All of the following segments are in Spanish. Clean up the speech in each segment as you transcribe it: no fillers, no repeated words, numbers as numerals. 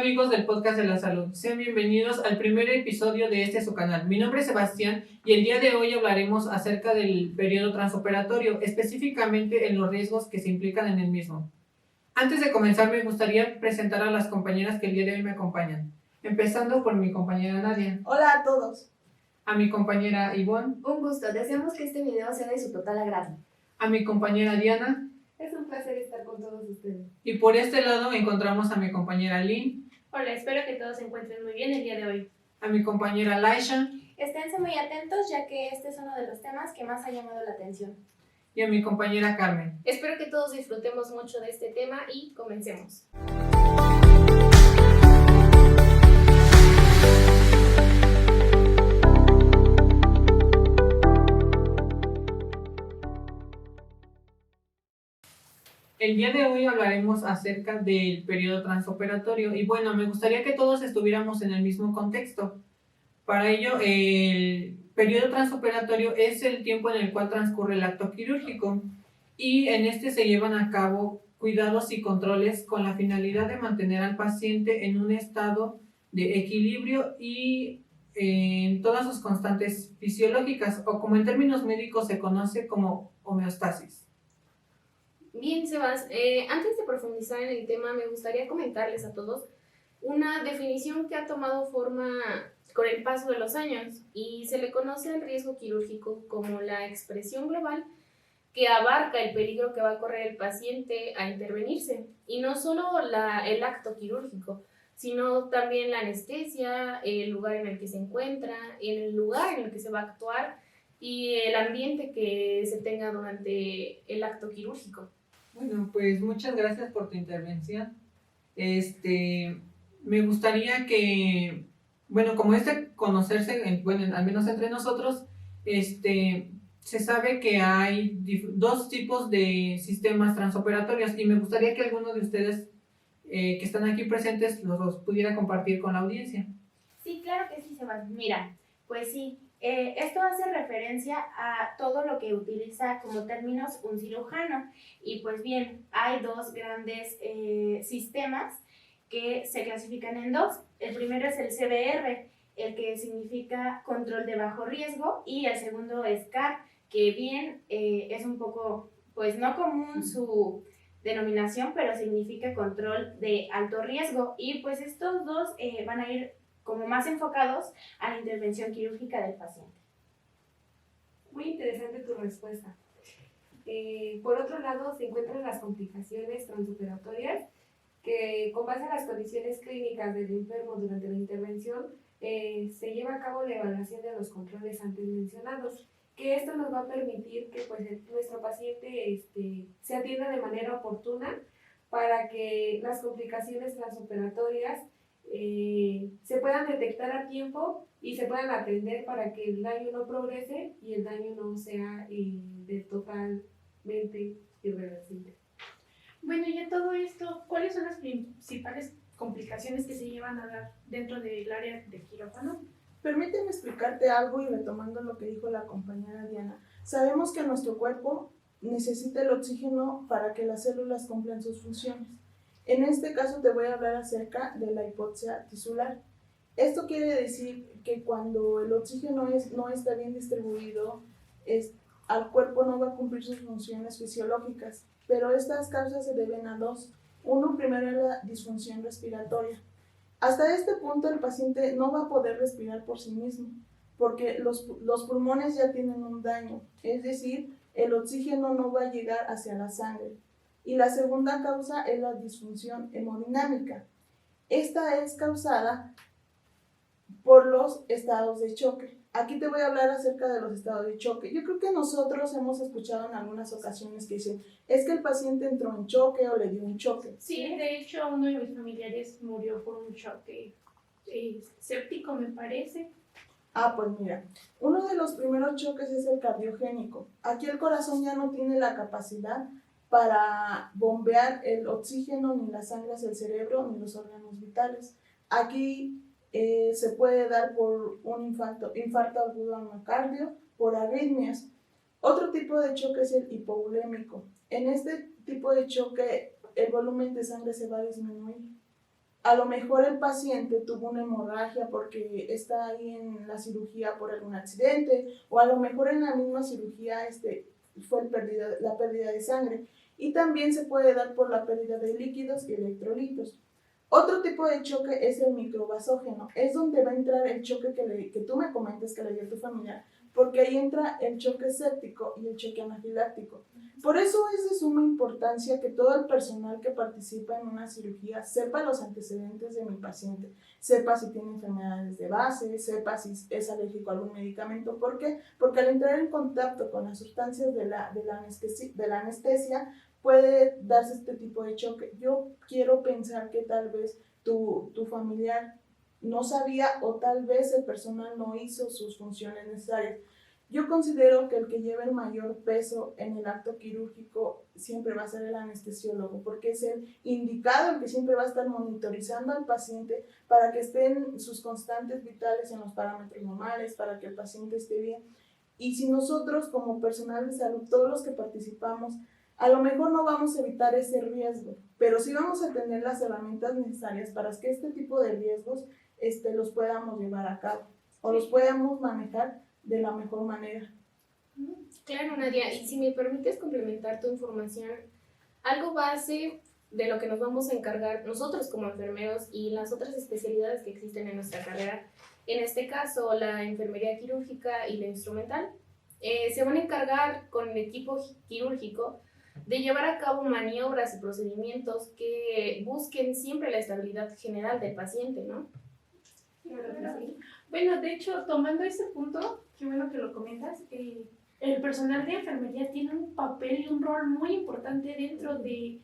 amigos del podcast de la salud, sean bienvenidos al primer episodio de su canal. Mi nombre es Sebastián y el día de hoy hablaremos acerca del periodo transoperatorio, específicamente en los riesgos que se implican en el mismo. Antes de comenzar me gustaría presentar a las compañeras que el día de hoy me acompañan, empezando por mi compañera Nadia. Hola a todos. A mi compañera Ivonne. Un gusto, deseamos que este video sea de su total agrado. A mi compañera Diana. Es un placer estar con todos ustedes. Y por este lado encontramos a mi compañera Lynn. Hola, espero que todos se encuentren muy bien el día de hoy. A mi compañera Laisha. Esténse muy atentos ya que este es uno de los temas que más ha llamado la atención. Y a mi compañera Carmen. Espero que todos disfrutemos mucho de este tema y comencemos. El día de hoy hablaremos acerca del periodo transoperatorio y bueno, me gustaría que todos estuviéramos en el mismo contexto. Para ello, el periodo transoperatorio es el tiempo en el cual transcurre el acto quirúrgico y en este se llevan a cabo cuidados y controles con la finalidad de mantener al paciente en un estado de equilibrio y en todas sus constantes fisiológicas, o como en términos médicos se conoce como homeostasis. Bien, Sebas, antes de profundizar en el tema, me gustaría comentarles a todos una definición que ha tomado forma con el paso de los años y se le conoce al riesgo quirúrgico como la expresión global que abarca el peligro que va a correr el paciente a intervenirse. Y no solo el acto quirúrgico, sino también la anestesia, el lugar en el que se encuentra, el lugar en el que se va a actuar y el ambiente que se tenga durante el acto quirúrgico. Bueno, pues muchas gracias por tu intervención. Me gustaría que, bueno, como es de conocerse, bueno, al menos entre nosotros, se sabe que hay dos tipos de sistemas transoperatorios y me gustaría que alguno de ustedes que están aquí presentes los pudiera compartir con la audiencia. Sí, claro que sí, Sebastián. Mira, pues sí, esto hace referencia a todo lo que utiliza como términos un cirujano. Y pues bien, hay dos grandes sistemas que se clasifican en dos. El primero es el CBR, el que significa control de bajo riesgo, y el segundo es CAR, que bien es un poco, pues no común su denominación, pero significa control de alto riesgo. Y pues estos dos van a ir como más enfocados a la intervención quirúrgica del paciente. Muy interesante tu respuesta. Por otro lado, se encuentran las complicaciones transoperatorias, que con base a las condiciones clínicas del enfermo durante la intervención, se lleva a cabo la evaluación de los controles antes mencionados, que esto nos va a permitir que pues, nuestro paciente se atienda de manera oportuna para que las complicaciones transoperatorias se puedan detectar a tiempo y se puedan atender para que el daño no progrese y el daño no sea totalmente irreversible. Bueno, y en todo esto, ¿cuáles son las principales complicaciones que se llevan a dar dentro del área de quirófano? Permíteme explicarte algo y retomando lo que dijo la compañera Diana. Sabemos que nuestro cuerpo necesita el oxígeno para que las células cumplan sus funciones. En este caso te voy a hablar acerca de la hipoxia tisular. Esto quiere decir que cuando el oxígeno no está bien distribuido, al cuerpo no va a cumplir sus funciones fisiológicas, pero estas causas se deben a dos. Uno, primero, es la disfunción respiratoria. Hasta este punto el paciente no va a poder respirar por sí mismo, porque los pulmones ya tienen un daño, es decir, el oxígeno no va a llegar hacia la sangre. Y la segunda causa es la disfunción hemodinámica. Esta es causada por los estados de choque. Aquí te voy a hablar acerca de los estados de choque. Yo creo que nosotros hemos escuchado en algunas ocasiones que dicen, es que el paciente entró en choque o le dio un choque. Sí, de hecho, uno de mis familiares murió por un choque séptico, me parece. Pues mira, uno de los primeros choques es el cardiogénico. Aquí el corazón ya no tiene la capacidad para bombear el oxígeno ni la sangre hacia el cerebro ni los órganos vitales. Aquí se puede dar por un infarto agudo al miocardio, por arritmias. Otro tipo de choque es el hipovolémico. En este tipo de choque el volumen de sangre se va a disminuir. A lo mejor el paciente tuvo una hemorragia porque está ahí en la cirugía por algún accidente, o a lo mejor en la misma cirugía fue la pérdida de sangre. Y también se puede dar por la pérdida de líquidos y electrolitos. Otro tipo de choque es el microvasógeno. Es donde va a entrar el choque que tú me comentas que le dio a tu familia, porque ahí entra el choque séptico y el choque anafiláctico. Por eso es de suma importancia que todo el personal que participa en una cirugía sepa los antecedentes de mi paciente, sepa si tiene enfermedades de base, sepa si es alérgico a algún medicamento. ¿Por qué? Porque al entrar en contacto con las sustancias de la anestesia, puede darse este tipo de choque. Yo quiero pensar que tal vez tu familiar no sabía, o tal vez el personal no hizo sus funciones necesarias. Yo considero que el que lleva el mayor peso en el acto quirúrgico siempre va a ser el anestesiólogo, porque es el indicado, el que siempre va a estar monitorizando al paciente para que estén sus constantes vitales en los parámetros normales, para que el paciente esté bien. Y si nosotros como personal de salud, todos los que participamos, a lo mejor no vamos a evitar ese riesgo, pero sí vamos a tener las herramientas necesarias para que este tipo de riesgos los podamos llevar a cabo o los podamos manejar de la mejor manera. Claro, Nadia, y si me permites complementar tu información, algo base de lo que nos vamos a encargar nosotros como enfermeros y las otras especialidades que existen en nuestra carrera, en este caso la enfermería quirúrgica y la instrumental, se van a encargar con el equipo quirúrgico de llevar a cabo maniobras y procedimientos que busquen siempre la estabilidad general del paciente, ¿no? Bueno, de hecho, tomando ese punto, qué bueno que lo comentas, el personal de enfermería tiene un papel y un rol muy importante dentro de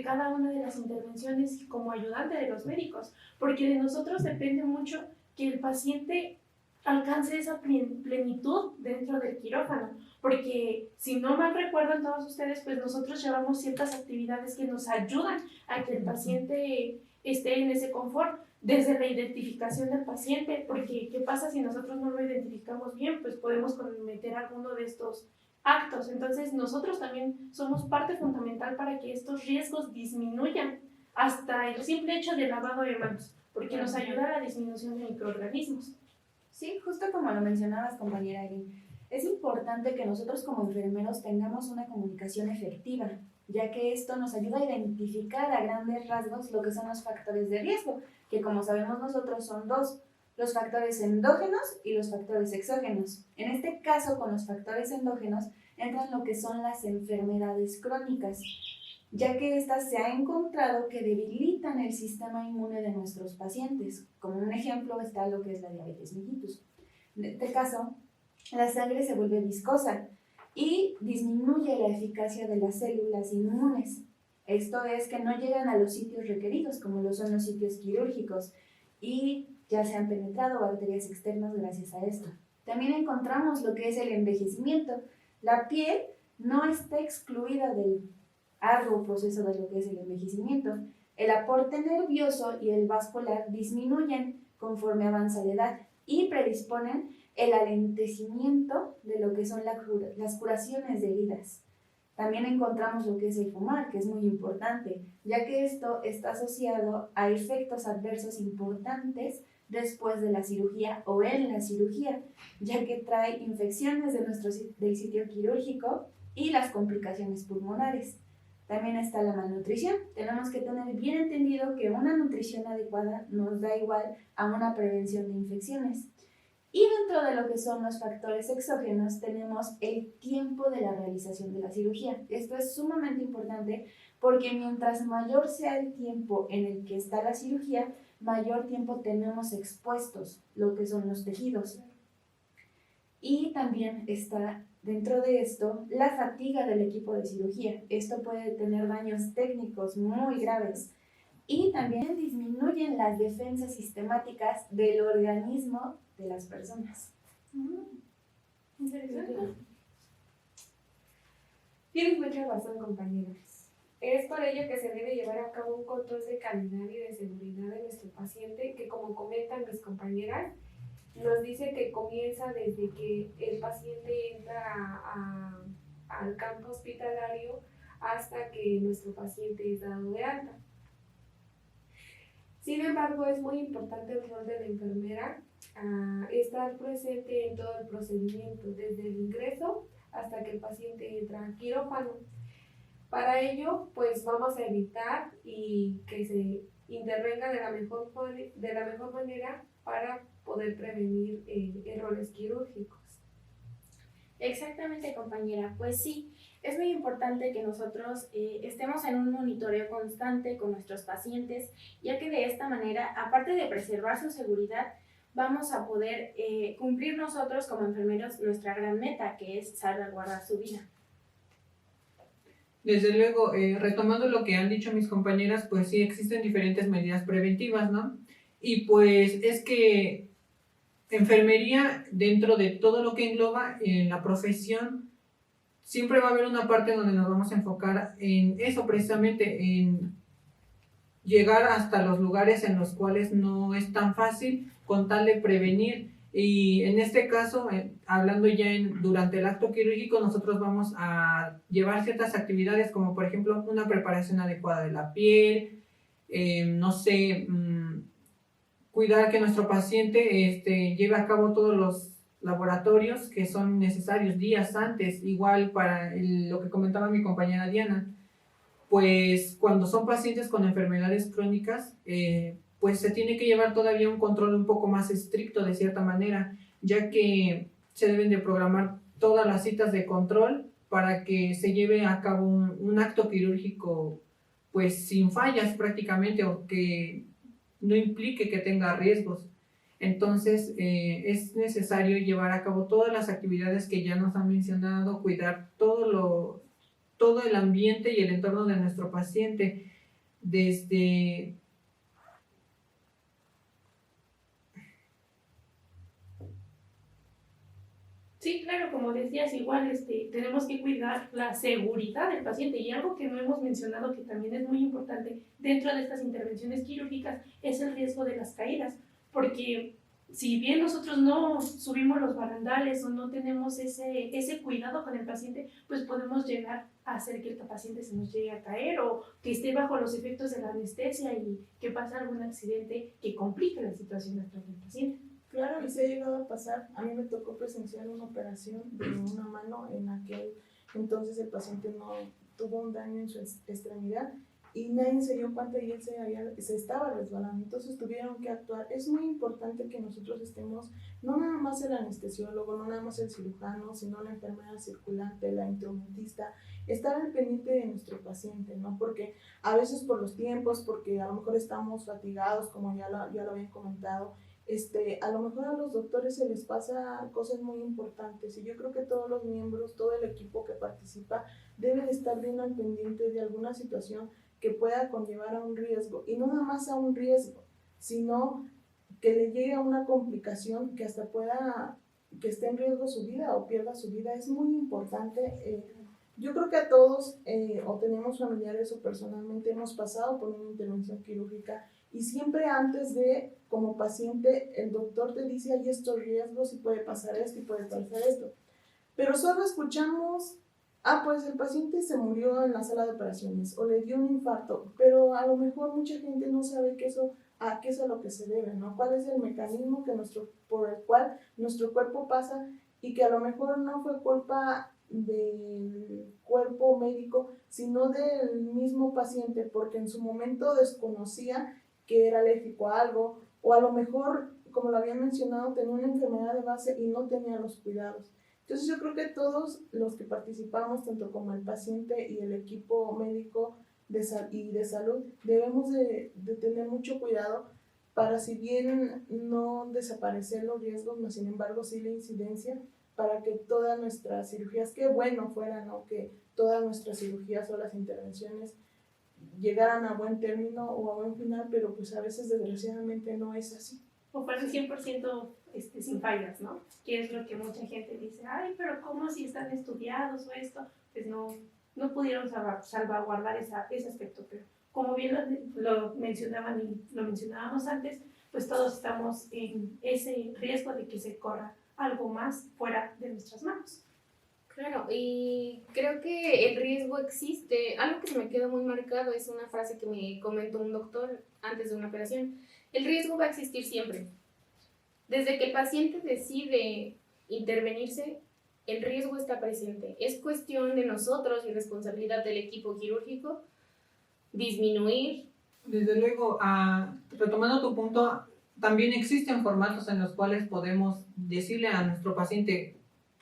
cada una de las intervenciones como ayudante de los médicos, porque de nosotros depende mucho que el paciente alcance esa plenitud dentro del quirófano, porque si no mal recuerdan todos ustedes, pues nosotros llevamos ciertas actividades que nos ayudan a que el paciente esté en ese confort, desde la identificación del paciente, porque ¿qué pasa si nosotros no lo identificamos bien? Pues podemos cometer alguno de estos actos. Entonces nosotros también somos parte fundamental para que estos riesgos disminuyan, hasta el simple hecho de lavado de manos, porque nos ayuda a la disminución de microorganismos. Sí, justo como lo mencionabas, compañera Erin, es importante que nosotros como enfermeros tengamos una comunicación efectiva, ya que esto nos ayuda a identificar a grandes rasgos lo que son los factores de riesgo, que como sabemos nosotros son dos, los factores endógenos y los factores exógenos. En este caso, con los factores endógenos, entran lo que son las enfermedades crónicas, ya que estas se ha encontrado que debilitan el sistema inmune de nuestros pacientes. Como un ejemplo está lo que es la diabetes mellitus. En este caso, la sangre se vuelve viscosa y disminuye la eficacia de las células inmunes. Esto es que no llegan a los sitios requeridos, como lo son los sitios quirúrgicos, y ya se han penetrado bacterias externas gracias a esto. También encontramos lo que es el envejecimiento. La piel no está excluida del arduo proceso de lo que es el envejecimiento. El aporte nervioso y el vascular disminuyen conforme avanza la edad y predisponen el alentecimiento de lo que son las curaciones de heridas. También encontramos lo que es el fumar, que es muy importante, ya que esto está asociado a efectos adversos importantes después de la cirugía o en la cirugía, ya que trae infecciones del sitio quirúrgico y las complicaciones pulmonares. También está la malnutrición. Tenemos que tener bien entendido que una nutrición adecuada nos da igual a una prevención de infecciones. Y dentro de lo que son los factores exógenos tenemos el tiempo de la realización de la cirugía. Esto es sumamente importante porque mientras mayor sea el tiempo en el que está la cirugía, mayor tiempo tenemos expuestos lo que son los tejidos. Y también está dentro de esto la fatiga del equipo de cirugía. Esto puede tener daños técnicos muy graves. Y también disminuyen las defensas sistemáticas del organismo de las personas. Interesante. Tienes mucha razón, compañeras. Es por ello que se debe llevar a cabo un control de calidad y de seguridad de nuestro paciente, que como comentan mis compañeras, nos dice que comienza desde que el paciente entra al campo hospitalario hasta que nuestro paciente es dado de alta. Sin embargo, es muy importante el rol de la enfermera estar presente en todo el procedimiento, desde el ingreso hasta que el paciente entra al quirófano. Para ello, pues vamos a evitar y que se intervenga de la mejor manera para poder prevenir errores quirúrgicos. Exactamente, compañera. Pues sí, es muy importante que nosotros estemos en un monitoreo constante con nuestros pacientes, ya que de esta manera, aparte de preservar su seguridad, vamos a poder cumplir nosotros como enfermeros nuestra gran meta, que es salvaguardar su vida. Desde luego, retomando lo que han dicho mis compañeras, pues sí existen diferentes medidas preventivas, ¿no? Y pues es que enfermería, dentro de todo lo que engloba en la profesión, siempre va a haber una parte donde nos vamos a enfocar en eso precisamente, en llegar hasta los lugares en los cuales no es tan fácil con tal de prevenir. Y en este caso, hablando ya durante el acto quirúrgico, nosotros vamos a llevar ciertas actividades como por ejemplo una preparación adecuada de la piel, no sé, cuidar que nuestro paciente lleve a cabo todos los laboratorios que son necesarios días antes, igual para lo que comentaba mi compañera Diana, pues cuando son pacientes con enfermedades crónicas, pues se tiene que llevar todavía un control un poco más estricto de cierta manera, ya que se deben de programar todas las citas de control para que se lleve a cabo un acto quirúrgico pues sin fallas prácticamente, o que no implique que tenga riesgos. Entonces es necesario llevar a cabo todas las actividades que ya nos han mencionado, cuidar todo el ambiente y el entorno de nuestro paciente, desde Sí, claro, como decías, igual tenemos que cuidar la seguridad del paciente, y algo que no hemos mencionado que también es muy importante dentro de estas intervenciones quirúrgicas es el riesgo de las caídas, porque si bien nosotros no subimos los barandales o no tenemos ese cuidado con el paciente, pues podemos llegar a hacer que el paciente se nos llegue a caer o que esté bajo los efectos de la anestesia y que pase algún accidente que complique la situación actual del paciente. Claro, y se ha llegado a pasar. A mí me tocó presenciar una operación de una mano en aquel entonces el paciente no tuvo un daño en su extremidad y nadie se dio cuenta y él se estaba resbalando. Entonces tuvieron que actuar. Es muy importante que nosotros estemos, no nada más el anestesiólogo, no nada más el cirujano, sino la enfermera circulante, la instrumentista, estar al pendiente de nuestro paciente, ¿no? Porque a veces por los tiempos, porque a lo mejor estamos fatigados, como ya lo habían comentado, a lo mejor a los doctores se les pasa cosas muy importantes y yo creo que todos los miembros, todo el equipo que participa debe de estar bien al pendiente de alguna situación que pueda conllevar a un riesgo, y no nada más a un riesgo, sino que le llegue a una complicación que hasta que esté en riesgo su vida o pierda su vida. Es muy importante. Yo creo que a todos, o tenemos familiares o personalmente hemos pasado por una intervención quirúrgica, y siempre antes de, como paciente, el doctor te dice hay estos riesgos y puede pasar esto y puede pasar esto. Pero solo escuchamos, pues el paciente se murió en la sala de operaciones o le dio un infarto, pero a lo mejor mucha gente no sabe qué es a lo que se debe, ¿no? ¿Cuál es el mecanismo por el cual nuestro cuerpo pasa y que a lo mejor no fue culpa del cuerpo médico, sino del mismo paciente, porque en su momento desconocía que era alérgico a algo, o a lo mejor, como lo había mencionado, tenía una enfermedad de base y no tenía los cuidados. Entonces yo creo que todos los que participamos, tanto como el paciente y el equipo médico de salud, debemos de tener mucho cuidado para, si bien no desaparecer los riesgos, mas sin embargo sí la incidencia, para que todas nuestras cirugías, qué bueno fuera, ¿no? Que todas nuestras cirugías o las intervenciones llegaran a buen término o a buen final, pero pues a veces desgraciadamente no es así. O fueran 100% sin fallas, ¿no? Que es lo que mucha gente dice, pero ¿cómo si están estudiados o esto? Pues no pudieron salvaguardar ese aspecto, pero como bien lo mencionaban y lo mencionábamos antes, pues todos estamos en ese riesgo de que se corra algo más fuera de nuestras manos. Claro, y creo que el riesgo existe. Algo que se me quedó muy marcado es una frase que me comentó un doctor antes de una operación. El riesgo va a existir siempre. Desde que el paciente decide intervenirse, el riesgo está presente. Es cuestión de nosotros y responsabilidad del equipo quirúrgico disminuir. Desde luego, retomando tu punto, también existen formatos en los cuales podemos decirle a nuestro paciente,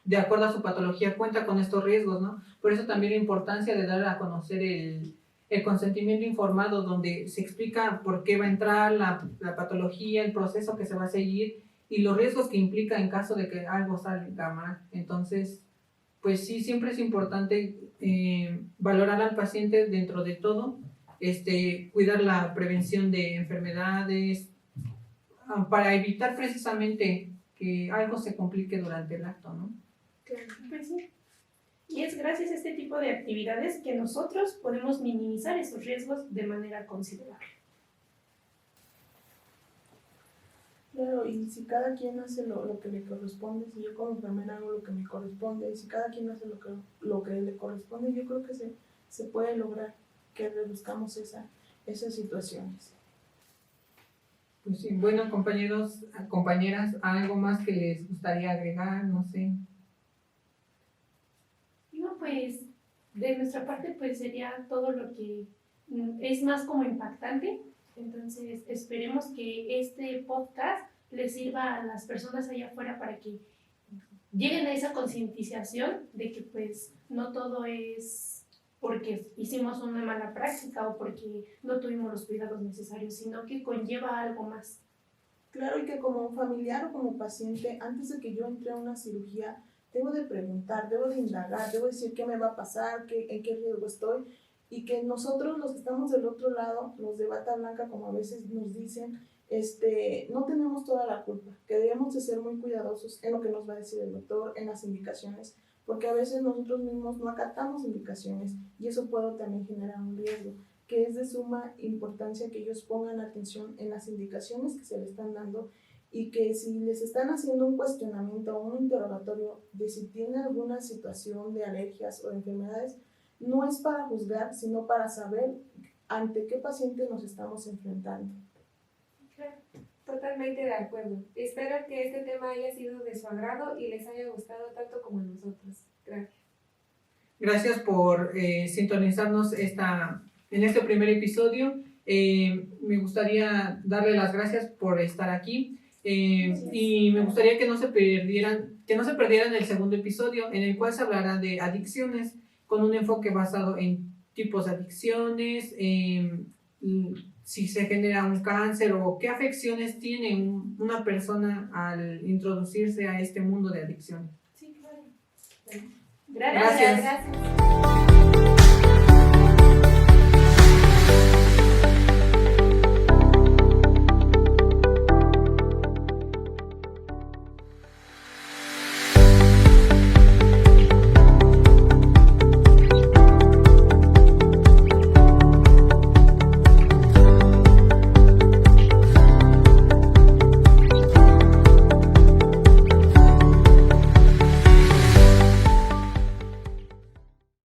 de acuerdo a su patología, cuenta con estos riesgos, ¿no? Por eso también la importancia de dar a conocer el consentimiento informado, donde se explica por qué va a entrar la patología, el proceso que se va a seguir y los riesgos que implica en caso de que algo salga mal. Entonces, pues sí, siempre es importante valorar al paciente dentro de todo, cuidar la prevención de enfermedades, para evitar precisamente que algo se complique durante el acto, ¿no? Pues sí. Y es gracias a este tipo de actividades que nosotros podemos minimizar esos riesgos de manera considerable. Claro, y si cada quien hace lo que le corresponde, si yo como enfermera hago lo que me corresponde, y si cada quien hace lo que le corresponde, yo creo que se puede lograr que reduzcamos esas situaciones. Pues sí, bueno, compañeros, compañeras, ¿algo más que les gustaría agregar? No sé. No, pues de nuestra parte pues sería todo lo que es más como impactante. Entonces esperemos que este podcast les sirva a las personas allá afuera para que lleguen a esa concientización de que pues no todo es porque hicimos una mala práctica o porque no tuvimos los cuidados necesarios, sino que conlleva algo más. Claro, y que como familiar o como paciente, antes de que yo entre a una cirugía, debo de preguntar, debo de indagar, debo decir qué me va a pasar, en qué riesgo estoy, y que nosotros, los que estamos del otro lado, los de bata blanca, como a veces nos dicen, no tenemos toda la culpa, que debemos de ser muy cuidadosos en lo que nos va a decir el doctor, en las indicaciones, porque a veces nosotros mismos no acatamos indicaciones y eso puede también generar un riesgo, que es de suma importancia que ellos pongan atención en las indicaciones que se les están dando y que si les están haciendo un cuestionamiento o un interrogatorio de si tienen alguna situación de alergias o de enfermedades, no es para juzgar, sino para saber ante qué paciente nos estamos enfrentando. Claro, totalmente de acuerdo. Espero que este tema haya sido de su agrado y les haya gustado tanto como a nosotros. Gracias. Gracias por sintonizarnos en este primer episodio. Me gustaría darle las gracias por estar aquí y me gustaría que no se perdieran el segundo episodio, en el cual se hablará de adicciones con un enfoque basado en tipos de adicciones, si se genera un cáncer o qué afecciones tiene una persona al introducirse a este mundo de adicción. Sí, claro. Gracias. Gracias.